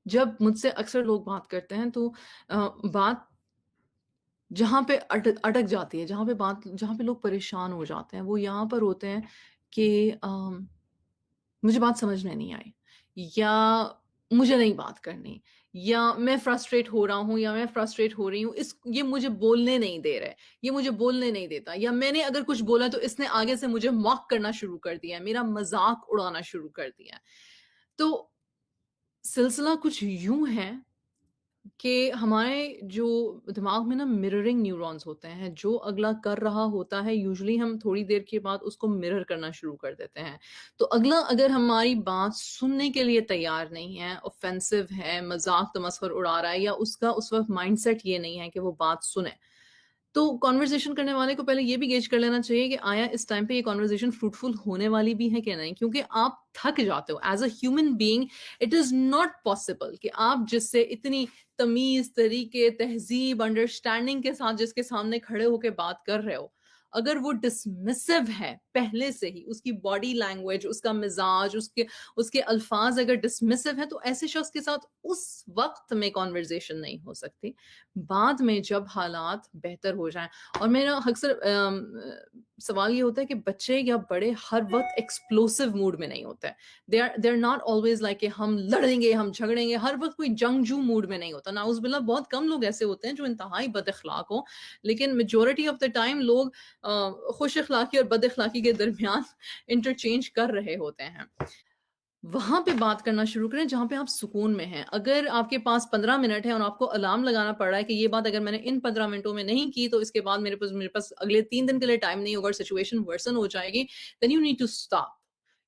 جب مجھ سے اکثر لوگ بات کرتے ہیں تو بات جہاں پہ اٹک جاتی ہے، جہاں پہ لوگ پریشان ہو جاتے ہیں، وہ یہاں پر ہوتے ہیں کہ مجھے بات سمجھ میں نہیں آئی، یا مجھے نہیں بات کرنی، یا میں فرسٹریٹ ہو رہا ہوں، یا میں فرسٹریٹ ہو رہی ہوں، یہ مجھے بولنے نہیں دے رہے، یہ مجھے بولنے نہیں دیتا، یا میں نے اگر کچھ بولا تو اس نے آگے سے مجھے موک کرنا شروع کر دیا ہے، میرا مذاق اڑانا شروع کر دیا ہے۔ تو سلسلہ کچھ یوں ہے کہ ہمارے جو دماغ میں نا مررنگ نیورونز ہوتے ہیں، جو اگلا کر رہا ہوتا ہے یوزلی ہم تھوڑی دیر کے بعد اس کو مرر کرنا شروع کر دیتے ہیں۔ تو اگلا اگر ہماری بات سننے کے لیے تیار نہیں ہے، اوفینسو ہے، مذاق تمسخر اڑا رہا ہے، یا اس کا اس وقت مائنڈ سیٹ یہ نہیں ہے کہ وہ بات سنے، تو کانورسیشن کرنے والے کو پہلے یہ بھی گیج کر لینا چاہیے کہ آیا اس ٹائم پہ یہ کانورسیشن فروٹفل ہونے والی بھی ہے کہ نہیں، کیونکہ آپ تھک جاتے ہو as a human being. It is not possible کہ آپ جس سے اتنی تمیز، طریقے، تہذیب، انڈرسٹینڈنگ کے ساتھ جس کے سامنے کھڑے ہو کے بات کر رہے ہو، اگر وہ ڈسمسو ہے پہلے سے ہی، اس کی باڈی لینگویج، اس کا مزاج، اس کے الفاظ اگر ڈسمسو ہے، تو ایسے شخص کے ساتھ اس وقت میں کانورزیشن نہیں ہو سکتی۔ بعد میں جب حالات بہتر ہو جائیں، اور میرا اکثر سوال یہ ہوتا ہے کہ بچے یا بڑے ہر وقت ایکسپلوسو موڈ میں نہیں ہوتے، they are not always like کہ ہم لڑیں گے، ہم جھگڑیں گے، ہر وقت کوئی جنگجو موڈ میں نہیں ہوتا۔ نعوذ باللہ بہت کم لوگ ایسے ہوتے ہیں جو انتہائی بد اخلاق ہوں، لیکن میجورٹی آف دا ٹائم لوگ خوش اخلاقی اور بد اخلاقی کے درمیان انٹرچینج کر رہے ہوتے ہیں۔ وہاں پہ بات کرنا شروع کریں جہاں پہ آپ سکون میں ہیں۔ اگر آپ کے پاس 15 منٹ ہے اور آپ کو الارم لگانا پڑ رہا ہے کہ یہ بات اگر میں نے ان 15 منٹوں میں نہیں کی تو اس کے بعد میرے پاس اگلے 3 دن کے لیے ٹائم نہیں ہوگا اور سچویشن ورسن ہو جائے گی، then you need to stop.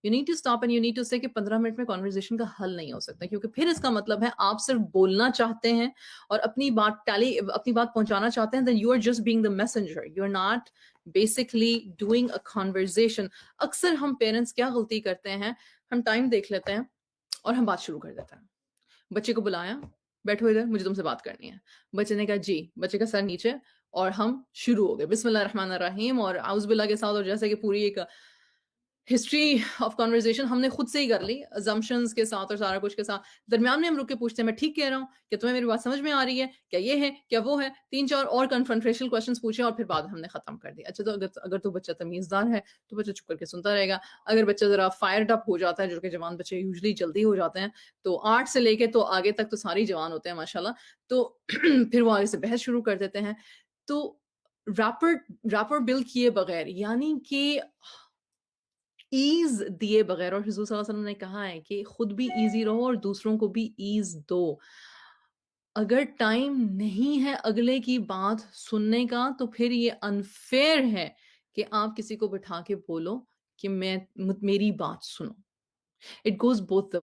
You need to stop and you need to say کہ 15 منٹ میں کانورزیشن کا حل نہیں ہو سکتا، کیونکہ پھر اس کا مطلب ہے آپ صرف بولنا چاہتے ہیں اور اپنی بات پہنچانا چاہتے ہیں، then you are just being the messenger. You are not basically doing a conversation. اکثر ہم پیرنٹس کیا غلطی کرتے ہیں، ہم ٹائم دیکھ لیتے ہیں اور ہم بات شروع کر دیتے ہیں۔ بچے کو بلایا، بیٹھو ادھر، مجھے تم سے بات کرنی ہے۔ بچے نے کہا جی، بچے کا سر نیچے، اور ہم شروع ہو گئے بسم اللہ الرحمن الرحیم اور اعوذ باللہ کے ساتھ، اور جیسے کہ پوری ایک ہسٹری آف کانورزیشن ہم نے خود سے ہی کر لی، ازمپشنز کے ساتھ اور سارا کچھ کے ساتھ۔ درمیان میں ہم رک کے پوچھتے ہیں میں ٹھیک کہہ رہا ہوں، کہ تمہیں میری بات سمجھ میں آ رہی ہے، کیا یہ ہے، کیا وہ ہے، 3 4 اور کنفرنٹریشنل کوسچنز پوچھے، اور پھر بعد ہم نے ختم کر دیا۔ اچھا تو اگر تو بچہ تمیزدار ہے تو بچہ چپ کر کے سنتا رہے گا۔ اگر بچہ ذرا فائرڈ اپ ہو جاتا ہے، جو کہ جوان بچے یوزلی جلدی ہو جاتے ہیں، تو 8 سے لے کے تو آگے تک تو ساری جوان ہوتے ہیں ماشاءاللہ، تو پھر وہ آگے سے بحث شروع کر دیتے ہیں۔ تو ریپر بل کیے بغیر، یعنی کہ ایز دیے بغیر، اور حضور صلی اللہ علیہ وسلم نے کہا ہے کہ خود بھی ایزی رہو اور دوسروں کو بھی ایز دو۔ اگر ٹائم نہیں ہے اگلے کی بات سننے کا، تو پھر یہ انفیئر ہے کہ آپ کسی کو بٹھا کے بولو کہ میری بات سنو۔ It goes both